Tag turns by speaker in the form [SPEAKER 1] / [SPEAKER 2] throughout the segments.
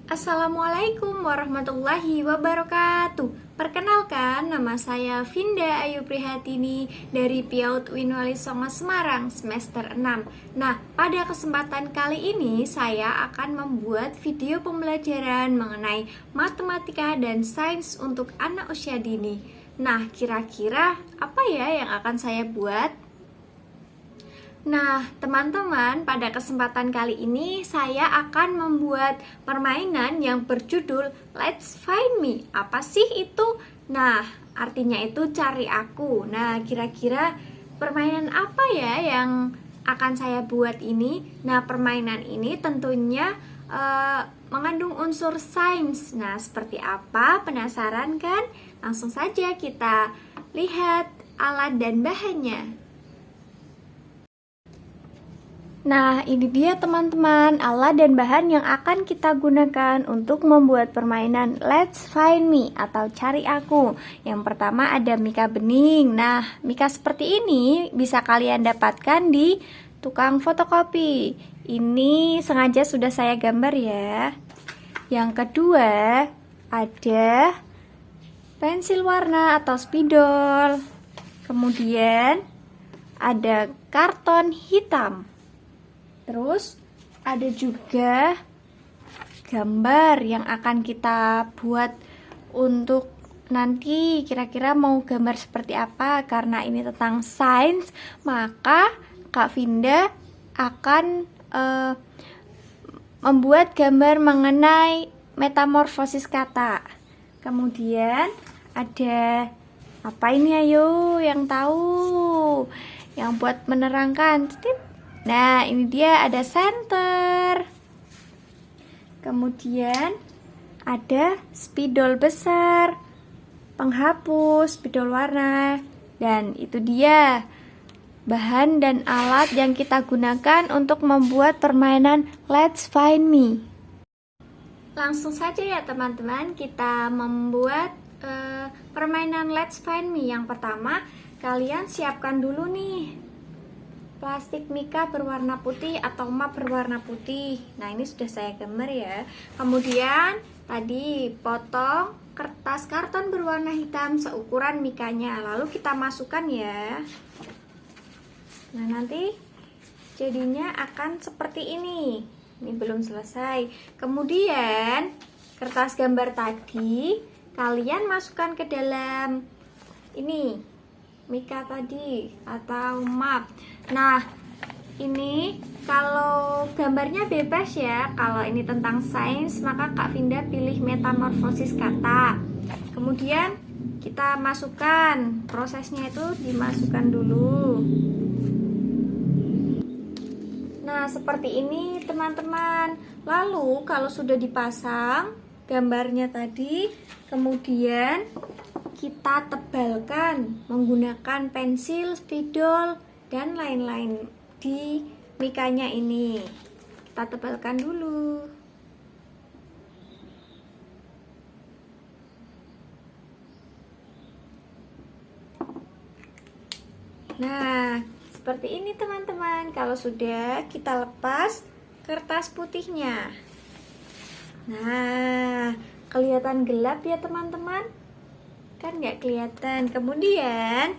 [SPEAKER 1] Assalamualaikum warahmatullahi wabarakatuh. Perkenalkan, nama saya Vinda Ayu Prihatini dari PIAUD Winwali Songo Semarang semester 6. Nah, pada kesempatan kali ini saya akan membuat video pembelajaran mengenai matematika dan sains untuk anak usia dini. Nah, kira-kira apa ya yang akan saya buat? Nah, teman-teman, pada kesempatan kali ini saya akan membuat permainan yang berjudul Let's Find Me. Apa sih itu? Nah, artinya itu cari aku. Nah, kira-kira permainan apa ya yang akan saya buat ini? Nah, permainan ini tentunya mengandung unsur sains. Nah, seperti apa? Penasaran kan? Langsung saja kita lihat alat dan bahannya. Nah, ini dia teman-teman, alat dan bahan yang akan kita gunakan untuk membuat permainan Let's Find Me atau cari aku. Yang pertama ada mika bening. Nah, mika seperti ini bisa kalian dapatkan di tukang fotokopi. Ini sengaja sudah saya gambar ya. Yang kedua ada pensil warna atau spidol. Kemudian ada karton hitam. Terus ada juga gambar yang akan kita buat untuk nanti kira-kira mau gambar seperti apa. Karena ini tentang sains, maka Kak Vinda akan membuat gambar mengenai metamorfosis kata. Kemudian ada apa ini, ayo yang tahu, yang buat menerangkan. Nah, ini dia ada senter. Kemudian ada spidol besar, penghapus, spidol warna. Dan itu dia bahan dan alat yang kita gunakan untuk membuat permainan Let's Find Me. Langsung saja ya teman-teman, kita membuat permainan Let's Find Me. Yang pertama, kalian siapkan dulu nih plastik mika berwarna putih atau map berwarna putih. Nah, ini sudah saya gambar ya. Kemudian tadi potong kertas karton berwarna hitam seukuran mikanya, lalu kita masukkan ya. Nah, nanti jadinya akan seperti ini. Ini belum selesai. Kemudian kertas gambar tadi kalian masukkan ke dalam ini mika tadi atau map. Nah, ini kalau gambarnya bebas ya. Kalau ini tentang sains, maka Kak Vinda pilih metamorfosis kata. Kemudian kita masukkan, prosesnya itu dimasukkan dulu. Nah, seperti ini teman-teman. Lalu kalau sudah dipasang gambarnya tadi, kemudian kita tebalkan menggunakan pensil, spidol, dan lain-lain di mikanya ini. Kita tebalkan dulu. Nah, seperti ini teman-teman. Kalau sudah, kita lepas kertas putihnya. Nah, kelihatan gelap ya teman-teman? Kan nggak kelihatan. Kemudian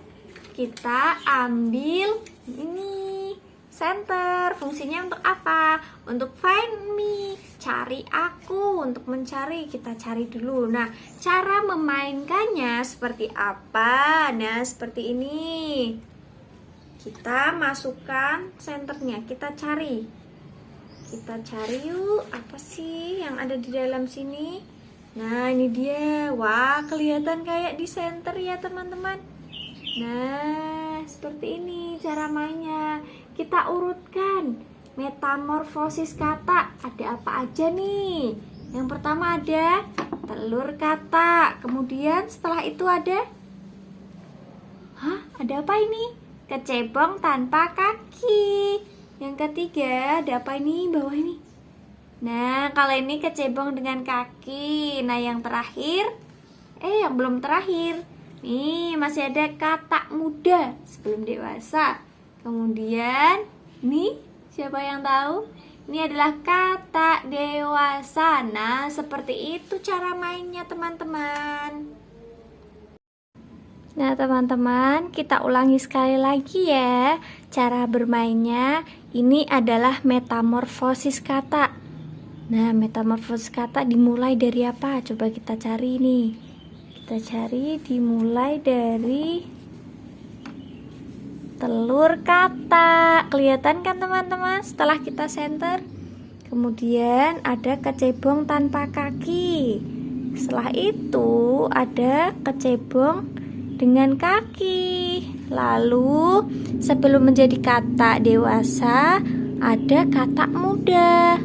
[SPEAKER 1] kita ambil ini center. Fungsinya untuk apa? Untuk find me, cari aku. Untuk mencari, kita cari dulu. Nah, cara memainkannya seperti apa? Nah, seperti ini. Kita masukkan senternya, kita cari. Kita cari yuk, apa sih yang ada di dalam sini? Nah, ini dia. Wah, kelihatan kayak di center ya teman-teman. Nah, seperti ini cara mainnya. Kita urutkan metamorfosis kata. Ada apa aja nih? Yang pertama ada telur kata. Kemudian setelah itu ada ada apa ini? Kecebong tanpa kaki. Yang ketiga ada apa ini bawah ini? Nah, kalau ini kecebong dengan kaki. Nah, yang terakhir yang belum terakhir. Nih, masih ada kata muda sebelum dewasa. Kemudian, nih, siapa yang tahu? Ini adalah kata dewasa. Nah, seperti itu cara mainnya, teman-teman. Nah, teman-teman, kita ulangi sekali lagi ya. Cara bermainnya ini adalah metamorfosis kata. Nah, metamorfosis kata dimulai dari apa? Coba kita cari nih. Kita cari dimulai dari telur kata. Kelihatan kan teman-teman setelah kita center? Kemudian ada kecebong tanpa kaki. Setelah itu ada kecebong dengan kaki. Lalu sebelum menjadi kata dewasa ada kata muda.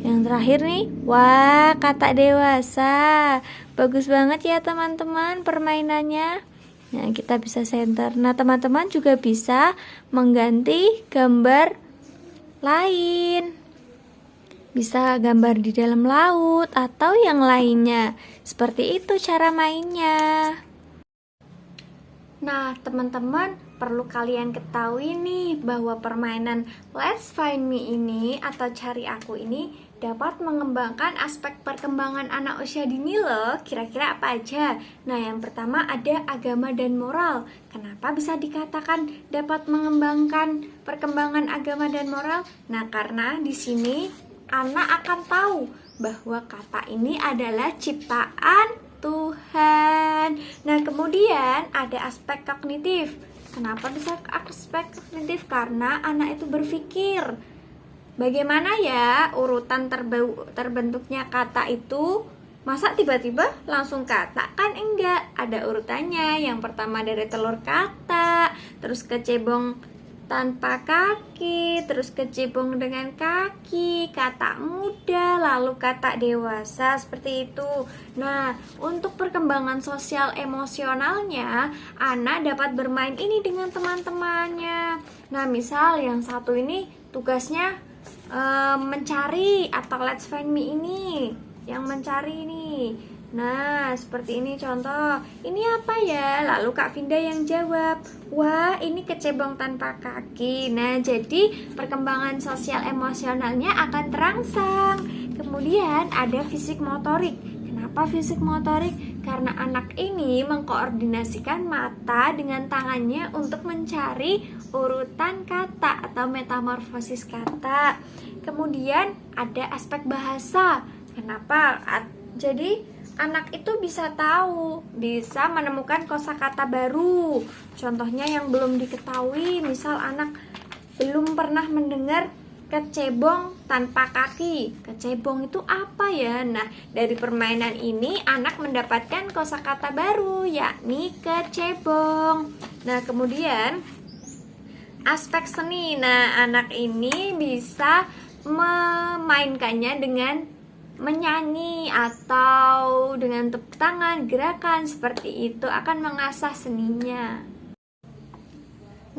[SPEAKER 1] Yang terakhir nih, wah, kata dewasa. Bagus banget ya teman-teman permainannya. Nah, kita bisa center. Nah, teman-teman juga bisa mengganti gambar lain. Bisa gambar di dalam laut atau yang lainnya. Seperti itu cara mainnya. Nah, teman-teman, perlu kalian ketahui nih bahwa permainan Let's Find Me ini atau Cari Aku ini dapat mengembangkan aspek perkembangan anak usia dini loh. Kira-kira apa aja? Nah, yang pertama ada agama dan moral. Kenapa bisa dikatakan dapat mengembangkan perkembangan agama dan moral? Nah, karena di sini anak akan tahu bahwa kata ini adalah ciptaan Tuhan. Nah, kemudian ada aspek kognitif. Kenapa bisa aspek kognitif? Karena anak itu berpikir bagaimana ya urutan terbentuknya kata itu. Masa tiba-tiba langsung kata? Kan enggak, ada urutannya. Yang pertama dari telur kata, terus kecebong tanpa kaki, terus kecebong dengan kaki, kata muda, lalu kata dewasa, seperti itu. Nah, untuk perkembangan sosial emosionalnya, anak dapat bermain ini dengan teman-temannya. Nah, misal yang satu ini tugasnya mencari atau Let's Find Me ini, yang mencari nih. Nah, seperti ini contoh. Ini apa ya? Lalu Kak Vinda yang jawab, wah, ini kecebong tanpa kaki. Nah, jadi perkembangan sosial emosionalnya akan terangsang. Kemudian ada fisik motorik. Kenapa fisik motorik? Karena anak ini mengkoordinasikan mata dengan tangannya untuk mencari urutan kata atau metamorfosis kata. Kemudian ada aspek bahasa. Kenapa? Jadi anak itu bisa tahu, bisa menemukan kosakata baru. Contohnya yang belum diketahui, misal anak belum pernah mendengar kecebong tanpa kaki. Kecebong itu apa ya? Nah, dari permainan ini anak mendapatkan kosakata baru, yakni kecebong. Nah, kemudian aspek seni. Nah, anak ini bisa memainkannya dengan menyanyi atau dengan tepuk tangan, gerakan seperti itu akan mengasah seninya.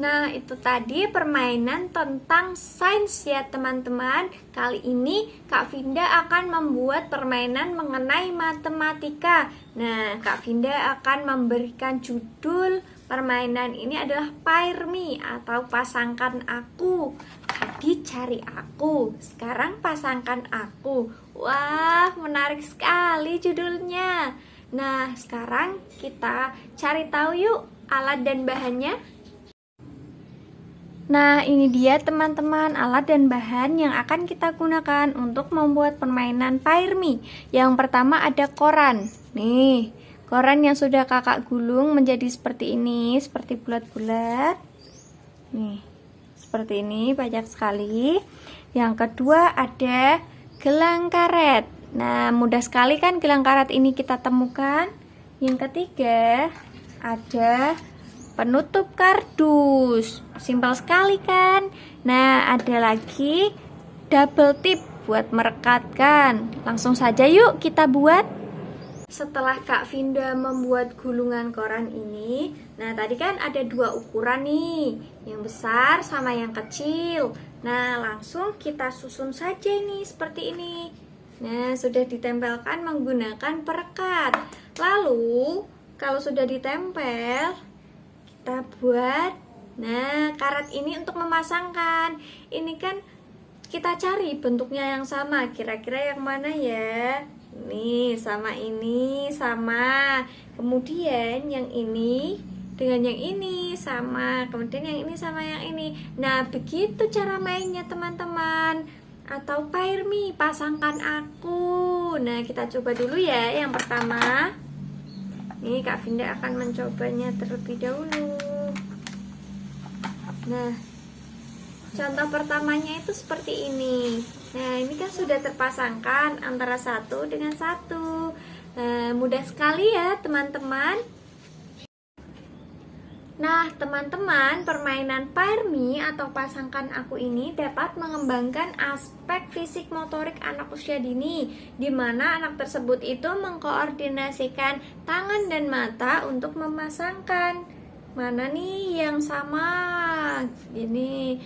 [SPEAKER 1] Nah, itu tadi permainan tentang sains ya teman-teman. Kali ini Kak Vinda akan membuat permainan mengenai matematika. Nah, Kak Vinda akan memberikan judul permainan ini adalah Pair Me atau pasangkan aku. Tadi cari aku, sekarang pasangkan aku. Wah, menarik sekali judulnya. Nah, sekarang kita cari tahu yuk alat dan bahannya. Nah, ini dia teman-teman alat dan bahan yang akan kita gunakan untuk membuat permainan Pair Me. Yang pertama ada koran. Nih, koran yang sudah kakak gulung menjadi seperti ini, seperti bulat-bulat. Nih, seperti ini, banyak sekali. Yang kedua ada gelang karet. Nah, mudah sekali kan gelang karet ini kita temukan. Yang ketiga ada penutup kardus. Simpel sekali kan? Nah, ada lagi double tip buat merekatkan. Langsung saja yuk kita buat. Setelah Kak Vinda membuat gulungan koran ini, nah tadi kan ada dua ukuran nih, yang besar sama yang kecil. Nah, langsung kita susun saja nih seperti ini. Nah, sudah ditempelkan menggunakan perekat. Lalu, kalau sudah ditempel, kita buat, nah, karet ini untuk memasangkan. Ini kan kita cari bentuknya yang sama. Kira-kira yang mana ya? Nih, sama ini, sama. Kemudian yang ini dengan yang ini sama. Kemudian yang ini sama yang ini. Nah, begitu cara mainnya teman-teman. Atau Pairmi, pasangkan aku. Nah, kita coba dulu ya. Yang pertama, nih Kak Vinda akan mencobanya terlebih dahulu. Nah, contoh pertamanya itu seperti ini. Nah, ini kan sudah terpasangkan antara satu dengan satu. Nah, mudah sekali ya teman-teman. Nah, teman-teman, permainan Pairmi atau pasangkan aku ini dapat mengembangkan aspek fisik motorik anak usia dini, di mana anak tersebut itu mengkoordinasikan tangan dan mata untuk memasangkan. Mana nih yang sama? Ini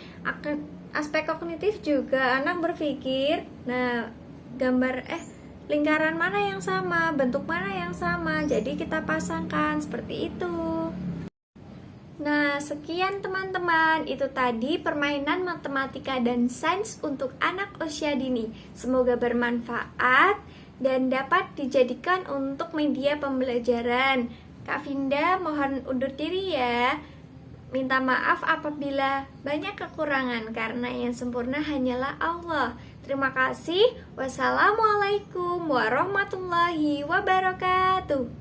[SPEAKER 1] aspek kognitif juga, anak berpikir, nah, lingkaran mana yang sama, bentuk mana yang sama, jadi kita pasangkan seperti itu. Nah, sekian teman-teman, itu tadi permainan matematika dan sains untuk anak usia dini. Semoga bermanfaat dan dapat dijadikan untuk media pembelajaran. Kak Vinda mohon undur diri ya. Minta maaf apabila banyak kekurangan, karena yang sempurna hanyalah Allah. Terima kasih. Wassalamualaikum warahmatullahi wabarakatuh.